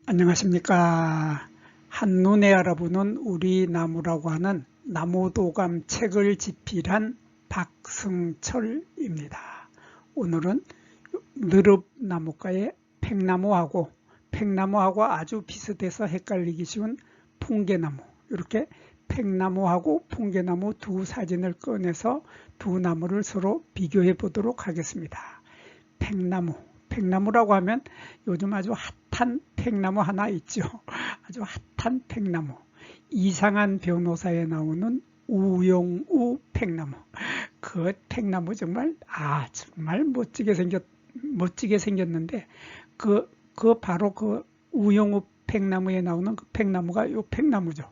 안녕하십니까. 한눈에 알아보는 우리 나무라고 하는 나무도감 책을 집필한 박승철입니다. 오늘은 느릅나무과의 팽나무하고 아주 비슷해서 헷갈리기 쉬운 풍계나무, 이렇게 팽나무하고 풍계나무 두 사진을 꺼내서 두 나무를 서로 비교해 보도록 하겠습니다. 팽나무라고 하면 요즘 아주 핫한 팽나무 하나 있죠. 아주 핫한 팽나무. 이상한 변호사에 나오는 우영우 팽나무. 그 팽나무 정말 멋지게 생겼는데 바로 그 우영우 팽나무에 나오는 그 팽나무가 요 팽나무죠.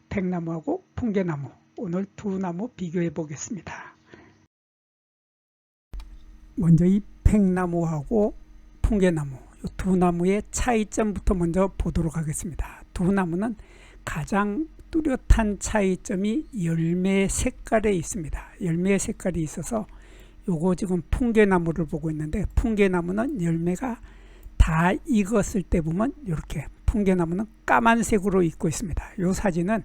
팽나무하고 풍계나무. 오늘 두 나무 비교해 보겠습니다. 먼저 이 팽나무하고 풍계나무, 두 나무의 차이점부터 먼저 보도록 하겠습니다. 두 나무는 가장 뚜렷한 차이점이 열매 색깔에 있습니다. 열매 색깔이 있어서 요거 지금 풍계나무를 보고 있는데, 풍계나무는 열매가 다 익었을 때 보면 이렇게 풍계나무는 까만색으로 익고 있습니다. 요 사진은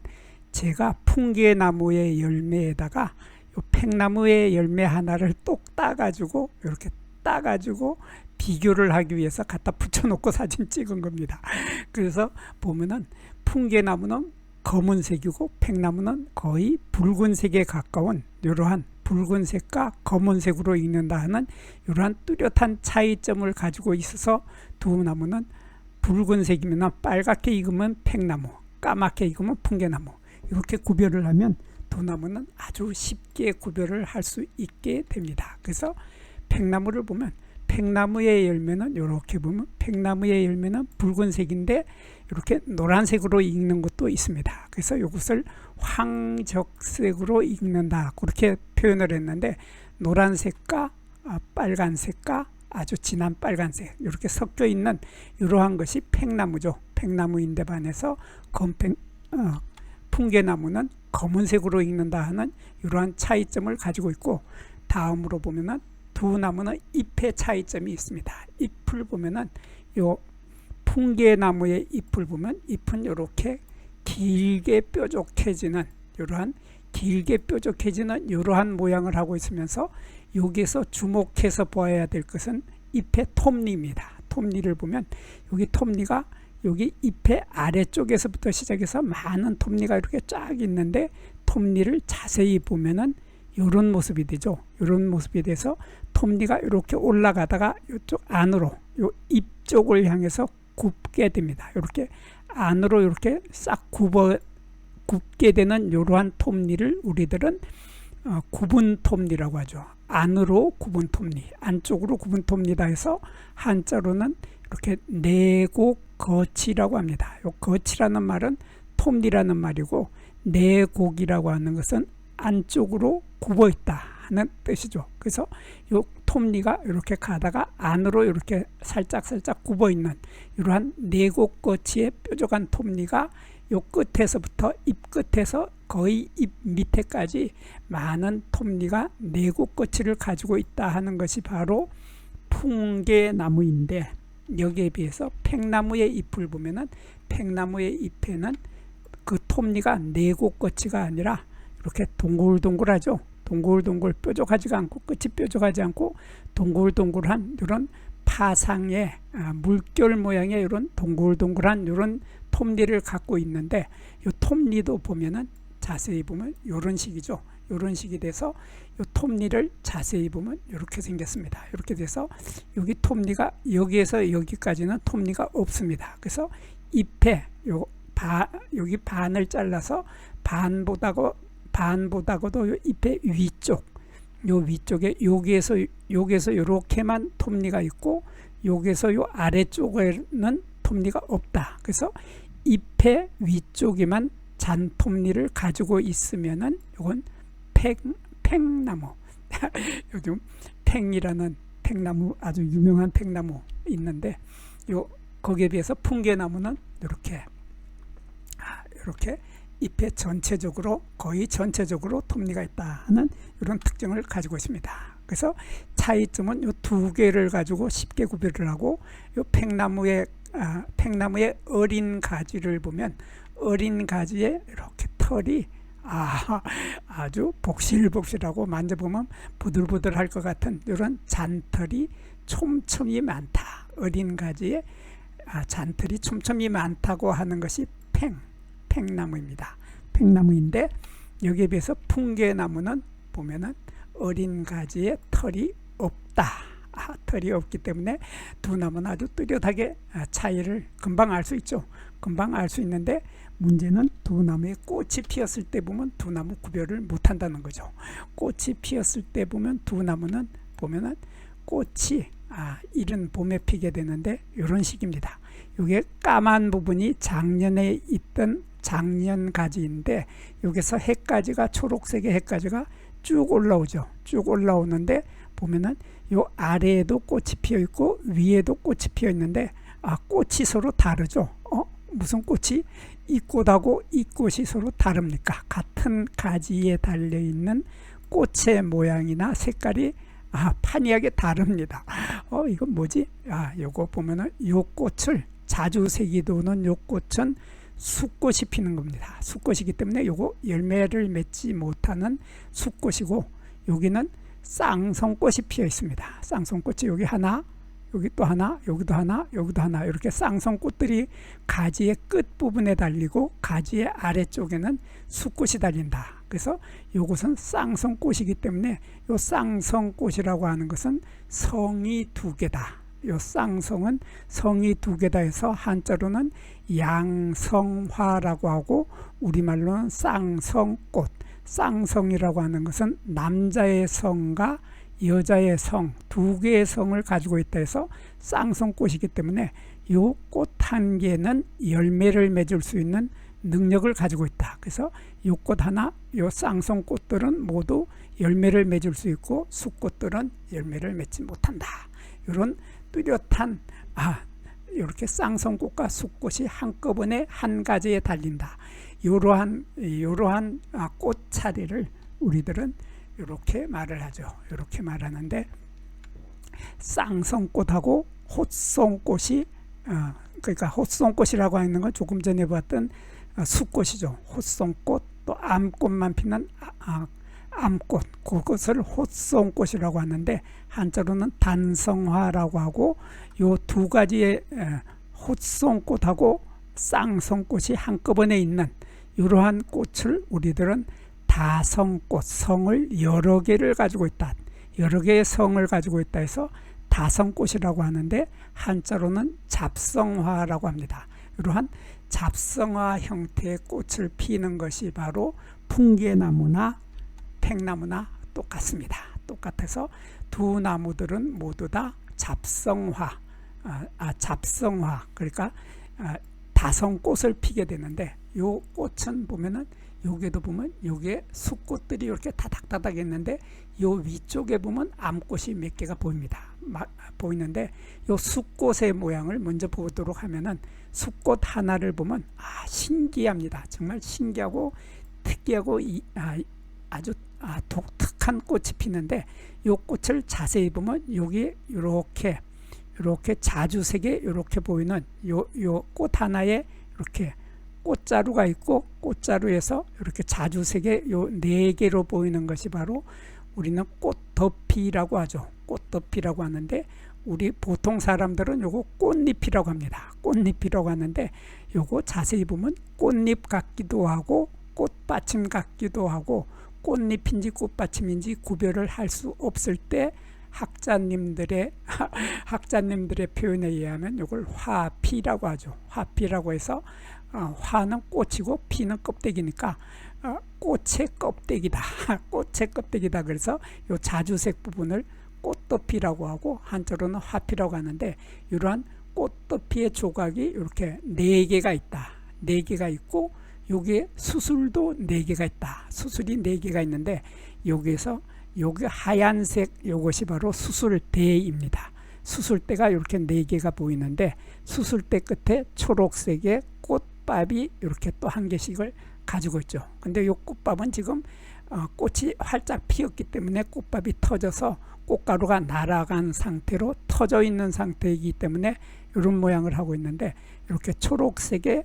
제가 풍계나무의 열매에다가 요 팽나무의 열매 하나를 똑 따가지고 이렇게 비교를 하기 위해서 갖다 붙여놓고 사진 찍은 겁니다. 그래서 보면은 풍계나무는 검은색이고 팽나무는 거의 붉은색에 가까운 이러한 붉은색과 검은색으로 익는다 하는 이러한 뚜렷한 차이점을 가지고 있어서 두 나무는 붉은색이면 빨갛게 익으면 팽나무, 까맣게 익으면 풍계나무, 이렇게 구별을 하면 두 나무는 아주 쉽게 구별을 할 수 있게 됩니다. 그래서 팽나무를 보면 팽나무의 열매는 이렇게 보면 팽나무의 열매는 붉은색인데 이렇게 노란색으로 익는 것도 있습니다. 그래서 이것을 황적색으로 익는다, 그렇게 표현을 했는데, 노란색과 빨간색과 아주 진한 빨간색 이렇게 섞여 있는 이러한 것이 팽나무죠. 팽나무인데 반해서 풍계나무는 검은색으로 익는다 하는 이러한 차이점을 가지고 있고, 다음으로 보면은 두 나무는 잎의 차이점이 있습니다. 잎을 보면은 요 풍계나무의 잎을 보면 잎은 이렇게 길게 뾰족해지는 이러한 모양을 하고 있으면서, 여기서 주목해서 보아야 될 것은 잎의 톱니입니다. 톱니를 보면 여기 톱니가 여기 잎의 아래쪽에서부터 시작해서 많은 톱니가 이렇게 쫙 있는데, 톱니를 자세히 보면은 이런 모습이 되죠. 이런 모습이 돼서 톱니가 이렇게 올라가다가 이쪽 안으로, 요 잎 쪽을 향해서 굽게 됩니다. 이렇게 안으로 이렇게 싹 굽게 되는 이러한 톱니를 우리들은 구분 톱니라고 하죠. 안으로 구분 톱니, 안쪽으로 구분 톱니다 해서 한자로는 이렇게 내곡거치라고 합니다. 요 거치라는 말은 톱니라는 말이고, 내곡이라고 하는 것은 안쪽으로 굽어 있다 하는 뜻이죠. 그래서 요 톱니가 이렇게 가다가 안으로 이렇게 살짝 굽어 있는 이러한 내곡거치의 뾰족한 톱니가 요 끝에서부터 잎 끝에서 거의 잎 밑에까지 많은 톱니가 내곡거치를 가지고 있다 하는 것이 바로 풍계나무인데, 여기에 비해서 팽나무의 잎을 보면은 팽나무의 잎에는 그 톱니가 내곡거치가 아니라 이렇게 동글동글하죠. 동글동글 뾰족하지가 않고, 끝이 뾰족하지 않고 동글동글한 이런 파상의 물결 모양의 이런 동글동글한 이런 톱니를 갖고 있는데, 이 톱니도 보면은 자세히 보면 이런 식이죠. 이런 식이 돼서 이 톱니를 자세히 보면 이렇게 생겼습니다. 이렇게 돼서 여기 톱니가 여기에서 여기까지는 톱니가 없습니다. 그래서 잎에 여기 반을 잘라서 반보다고도 요 잎의 위쪽, 요 위쪽에 여기에서 이렇게만 톱니가 있고, 여기에서 요 아래쪽에는 톱니가 없다. 그래서 잎의 위쪽에만 잔 톱니를 가지고 있으면은 이건 팽나무. 요즘 팽이라는 팽나무, 아주 유명한 팽나무 있는데, 거기에 비해서 풍계나무는 이렇게 잎에 거의 전체적으로 톱니가 있다 하는 이런 특징을 가지고 있습니다. 그래서 차이점은 이 두 개를 가지고 쉽게 구별을 하고, 이 팽나무의 팽나무의 어린 가지를 보면 어린 가지에 이렇게 털이 아주 복실복실하고 만져보면 부들부들할 것 같은 이런 잔털이 촘촘히 많다. 어린 가지에 잔털이 촘촘히 많다고 하는 것이 팽나무입니다. 팽나무인데 여기에 비해서 풍계나무는 보면은 어린 가지에 털이 없다. 털이 없기 때문에 두 나무는 아주 뚜렷하게 차이를 금방 알 수 있죠. 금방 알 수 있는데 문제는 두 나무에 꽃이 피었을 때 보면 두 나무 구별을 못한다는 거죠. 꽃이 피었을 때 보면 두 나무는 보면은 꽃이 이른 봄에 피게 되는데 이런 식입니다. 이게 까만 부분이 작년에 있던 작년 가지인데 여기서 해가지가 초록색의 해가지가 쭉 올라오죠. 쭉 올라오는데 보면은 요 아래에도 꽃이 피어 있고 위에도 꽃이 피어 있는데 꽃이 서로 다르죠. 무슨 꽃이 이 꽃하고 이 꽃이 서로 다릅니까? 같은 가지에 달려 있는 꽃의 모양이나 색깔이 판이하게 다릅니다. 이건 뭐지? 요거 보면은 요 꽃을 자주색이 도는 요 꽃은 숫꽃이 피는 겁니다. 숫꽃이기 때문에 요거 열매를 맺지 못하는 숫꽃이고 여기는 쌍성꽃이 피어 있습니다. 쌍성꽃이 여기 하나, 여기 또 하나, 여기도 하나, 여기도 하나 이렇게 쌍성꽃들이 가지의 끝부분에 달리고 가지의 아래쪽에는 숫꽃이 달린다. 그래서 이것은 쌍성꽃이기 때문에 이 쌍성꽃이라고 하는 것은 성이 두 개다. 이 쌍성은 성이 두 개다 해서 한자로는 양성화라고 하고 우리말로는 쌍성꽃. 쌍성이라고 하는 것은 남자의 성과 여자의 성 두 개의 성을 가지고 있다 해서 쌍성꽃이기 때문에 이 꽃 한 개는 열매를 맺을 수 있는 능력을 가지고 있다. 그래서 이 꽃 하나, 이 쌍성꽃들은 모두 열매를 맺을 수 있고 숫꽃들은 열매를 맺지 못한다. 이런 뚜렷한 이렇게 쌍성꽃과 숫꽃이 한꺼번에 한 가지에 달린다. 이러한 꽃차례를 우리들은 이렇게 말을 하죠. 이렇게 말하는데 쌍성꽃하고 헛송꽃이 그러니까 헛송꽃이라고 하는 건 조금 전에 봤던 숫꽃이죠. 헛송꽃 또 암꽃만 피는 암꽃 그것을 헛송꽃이라고 하는데 한자로는 단성화라고 하고 요 두 가지의 헛송꽃하고 쌍성꽃이 한꺼번에 있는 이러한 꽃을 우리들은 다성꽃, 성을 여러 개를 가지고 있다. 여러 개의 성을 가지고 있다 해서 다성꽃이라고 하는데 한자로는 잡성화라고 합니다. 이러한 잡성화 형태의 꽃을 피는 것이 바로 풍계나무나 팽나무나 똑같습니다. 똑같아서 두 나무들은 모두 다 잡성화, 잡성화 그러니까 다성꽃을 피게 되는데 요 꽃은 보면은 여기도 보면 여기에 숫꽃들이 이렇게 다닥다닥 있는데 요 위쪽에 보면 암꽃이 몇 개가 보입니다. 보이는데 요 숫꽃의 모양을 먼저 보도록 하면은 숫꽃 하나를 보면 신기합니다. 정말 신기하고 특이하고 아주 독특한 꽃이 피는데 요 꽃을 자세히 보면 여기 이렇게 자주색에 이렇게 보이는 요 꽃 하나에 이렇게 꽃자루가 있고 꽃자루에서 이렇게 자주색에 요 네 개로 보이는 것이 바로 우리는 꽃덮이라고 하죠. 꽃덮이라고 하는데 우리 보통 사람들은 요거 꽃잎이라고 합니다. 꽃잎이라고 하는데 요거 자세히 보면 꽃잎 같기도 하고 꽃받침 같기도 하고 꽃잎인지 꽃받침인지 구별을 할 수 없을 때 학자님들의 표현에 의하면 이걸 화피라고 하죠. 화피라고 해서 화는 꽃이고 피는 껍데기니까 꽃의 껍데기다. 꽃의 껍데기다. 그래서 이 자주색 부분을 꽃덮이라고 하고 한자로는 화피라고 하는데 이러한 꽃덮이의 조각이 이렇게 4개가 있다. 4개가 있고 여기에 수술도 4개가 있다. 수술이 4개가 있는데 여기에서 여기 하얀색 이것이 바로 수술대입니다. 수술대가 이렇게 4개가 보이는데 수술대 끝에 초록색의 꽃밥이 이렇게 또 1개씩을 가지고 있죠. 근데 이 꽃밥은 지금 꽃이 활짝 피었기 때문에 꽃밥이 터져서 꽃가루가 날아간 상태로 터져 있는 상태이기 때문에 이런 모양을 하고 있는데, 이렇게 초록색의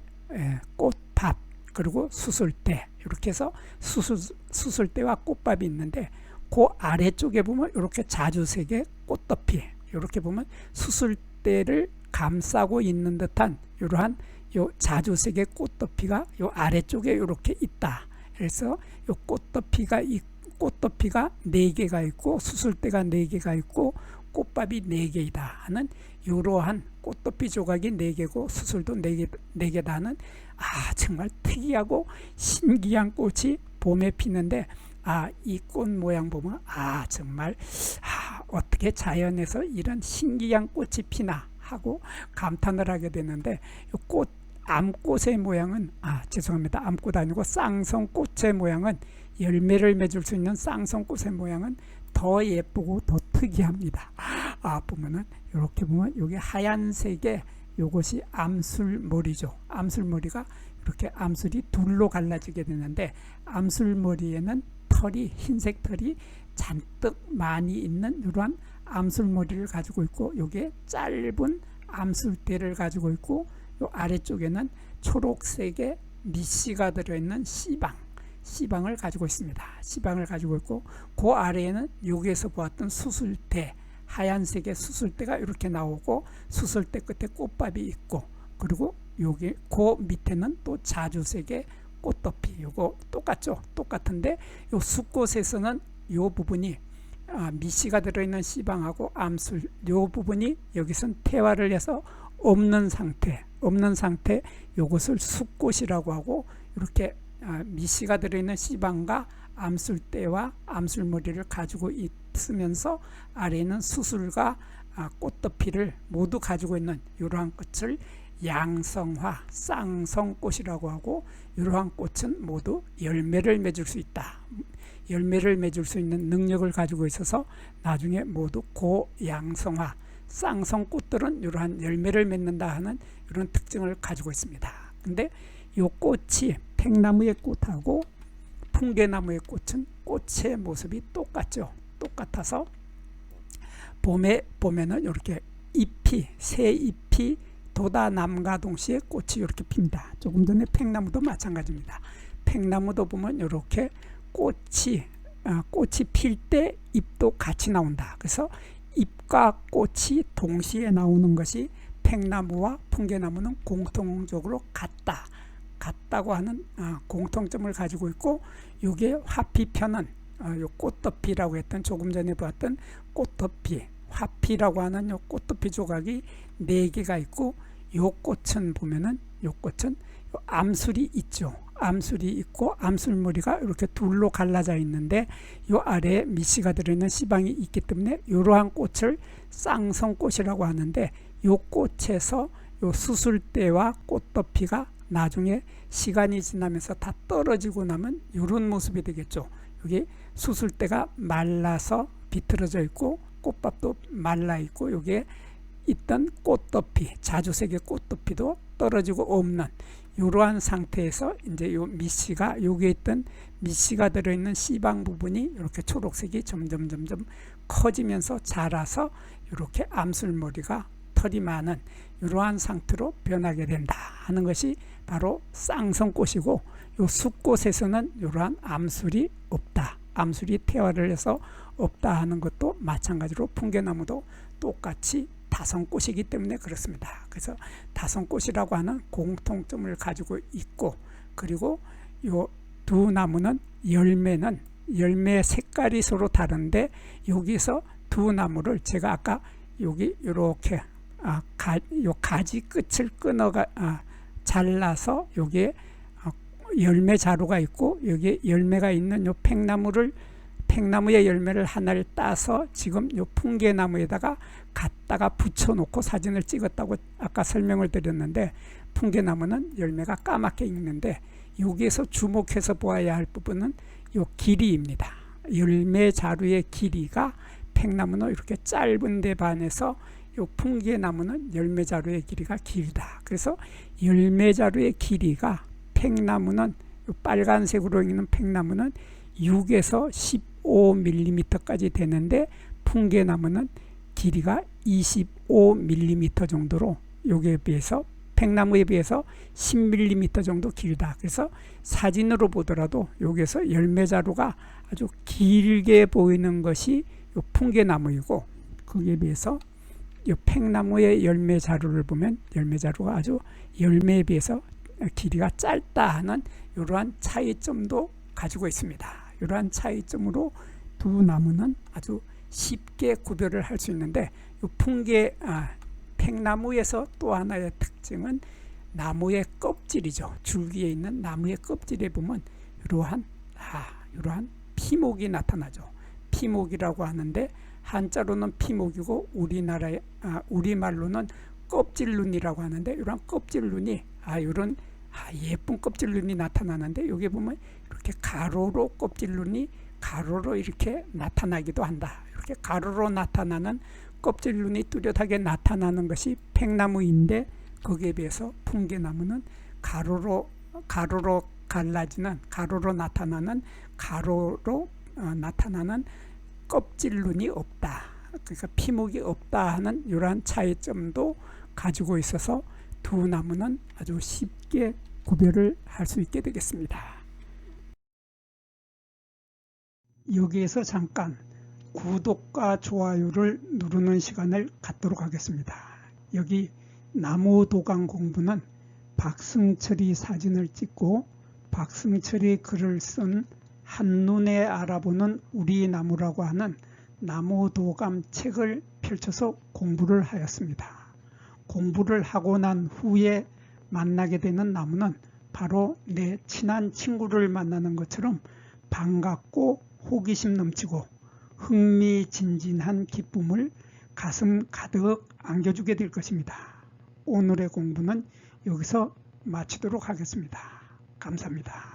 꽃밥, 그리고 수술대, 이렇게 해서 수술대와 꽃밥이 있는데, 그 아래쪽에 보면 이렇게 자주색의 꽃덮이, 이렇게 보면 수술대를 감싸고 있는 듯한 이러한 요 자주색의 꽃덮이가 요 아래쪽에 이렇게 있다. 그래서 요 꽃덮이가 4개가 있고 수술대가 4개가 있고 꽃밥이 4개이다 하는 이러한 꽃덮이 조각이 4개고 수술도 4개다는 정말 특이하고 신기한 꽃이 봄에 피는데, 이 꽃 모양 보면 정말 어떻게 자연에서 이런 신기한 꽃이 피나 하고 감탄을 하게 되는데, 이 암꽃의 모양은 죄송합니다. 암꽃 아니고 쌍성꽃의 모양은, 열매를 맺을 수 있는 쌍성꽃의 모양은 더 예쁘고 더 특이합니다. 보면은 이렇게 보면 여기 하얀색의 요것이 암술머리죠. 암술머리가 이렇게 암술이 둘로 갈라지게 되는데, 암술머리에는 털이, 흰색 털이 잔뜩 많이 있는 이러한 암술머리를 가지고 있고, 요게 짧은 암술대를 가지고 있고, 요 아래쪽에는 초록색의 밑씨가 들어있는 씨방을 가지고 있습니다. 씨방을 가지고 있고, 그 아래에는 여기에서 보았던 수술대, 하얀색의 수술대가 이렇게 나오고, 수술대 끝에 꽃밥이 있고, 그리고 여기 그 밑에는 또 자주색의 꽃덮이, 요거 똑같죠? 똑같은데 요 숫꽃에서는 요 부분이 밑씨가 들어있는 씨방하고 암술, 요 부분이 여기선 태화를 해서 없는 상태, 요것을 숫꽃이라고 하고, 이렇게 밑씨가 들어있는 씨방과 암술대와 암술머리를 가지고 있으면서 아래에는 수술과 꽃덮이를 모두 가지고 있는 이러한 꽃을 양성화, 쌍성꽃이라고 하고, 이러한 꽃은 모두 열매를 맺을 수 있다. 열매를 맺을 수 있는 능력을 가지고 있어서 나중에 모두 고양성화, 쌍성꽃들은 이러한 열매를 맺는다 하는 이런 특징을 가지고 있습니다. 근데 이 꽃이 팽나무의 꽃하고 풍계나무의 꽃은 꽃의 모습이 똑같죠. 똑같아서 봄에 보면은 이렇게 새 잎이 돋아 남과 동시에 꽃이 이렇게 핍니다. 조금 전에 팽나무도 마찬가지입니다. 팽나무도 보면 이렇게 꽃이 필 때 잎도 같이 나온다. 그래서 잎과 꽃이 동시에 나오는 것이 팽나무와 풍계나무는 공통적으로 같다고 하는 공통점을 가지고 있고, 이게 화피편은 요 꽃덮이라고 했던, 조금 전에 봤던 꽃덮이, 화피라고 하는 요 꽃덮이 조각이 4개가 있고, 요 꽃은 보면은 요 암술이 있죠. 암술이 있고 암술머리가 이렇게 둘로 갈라져 있는데, 요 아래에 밑씨가 들어있는 씨방이 있기 때문에 이러한 꽃을 쌍성꽃이라고 하는데, 요 꽃에서 요 수술대와 꽃덮이가 나중에 시간이 지나면서 다 떨어지고 나면 이런 모습이 되겠죠. 여기 수술대가 말라서 비틀어져 있고, 꽃밥도 말라 있고, 여기에 있던 꽃덮이, 자주색의 꽃덮이도 떨어지고 없는 이러한 상태에서 이제 요 밑씨가, 여기에 있던 밑씨가 들어있는 씨방 부분이 이렇게 초록색이 점점 커지면서 자라서 이렇게 암술머리가 털이 많은 이러한 상태로 변하게 된다 하는 것이 바로 쌍성꽃이고, 요 숫꽃에서는 이러한 암술이 없다, 암술이 태화를 해서 없다 하는 것도 마찬가지로 풍계나무도 똑같이 다성꽃이기 때문에 그렇습니다. 그래서 다성꽃이라고 하는 공통점을 가지고 있고, 그리고 요 두 나무는 열매 색깔이 서로 다른데, 여기서 두 나무를 제가 아까 여기 이렇게 요 가지 끝을 잘라서 여기에 열매 자루가 있고, 여기에 열매가 있는 요 팽나무의 열매를 하나를 따서 지금 요 풍계나무에다가 갖다가 붙여놓고 사진을 찍었다고 아까 설명을 드렸는데, 풍계나무는 열매가 까맣게 익는데, 여기에서 주목해서 보아야 할 부분은 요 길이입니다. 열매 자루의 길이가 팽나무는 이렇게 짧은데 반해서 요 풍계나무는 열매 자루의 길이가 길다. 그래서 열매 자루의 길이가 팽나무는 요 빨간색으로 있는 팽나무는 6에서 15mm까지 되는데 풍계나무는 길이가 25mm 정도로 여기에 비해서 팽나무에 비해서 10mm 정도 길다. 그래서 사진으로 보더라도 여기에서 열매자루가 아주 길게 보이는 것이 요 풍계나무이고, 거기에 비해서 이 팽나무의 열매자루를 보면 열매자루가 아주 열매에 비해서 길이가 짧다 하는 이러한 차이점도 가지고 있습니다. 이러한 차이점으로 두 나무는 아주 쉽게 구별을 할 수 있는데, 이 팽나무에서 또 하나의 특징은 나무의 껍질이죠. 줄기에 있는 나무의 껍질에 보면 이러한 피목이 나타나죠. 피목이라고 하는데 한자로는 피목이고 우리말로는 껍질눈이라고 하는데, 이런 껍질눈이 이런 예쁜 껍질눈이 나타나는데, 여기 보면 이렇게 가로로 껍질눈이 가로로 이렇게 나타나기도 한다. 이렇게 가로로 나타나는 껍질눈이 뚜렷하게 나타나는 것이 팽나무인데, 거기에 비해서 풍계나무는 가로로 갈라지는, 가로로 나타나는 껍질눈이 없다. 그러니까 피목이 없다 하는 이러한 차이점도 가지고 있어서 두 나무는 아주 쉽게 구별을 할 수 있게 되겠습니다. 여기에서 잠깐 구독과 좋아요를 누르는 시간을 갖도록 하겠습니다. 여기 나무도감 공부는 박승철이 사진을 찍고 박승철이 글을 쓴 한눈에 알아보는 우리 나무라고 하는 나무도감 책을 펼쳐서 공부를 하였습니다. 공부를 하고 난 후에 만나게 되는 나무는 바로 내 친한 친구를 만나는 것처럼 반갑고 호기심 넘치고 흥미진진한 기쁨을 가슴 가득 안겨주게 될 것입니다. 오늘의 공부는 여기서 마치도록 하겠습니다. 감사합니다.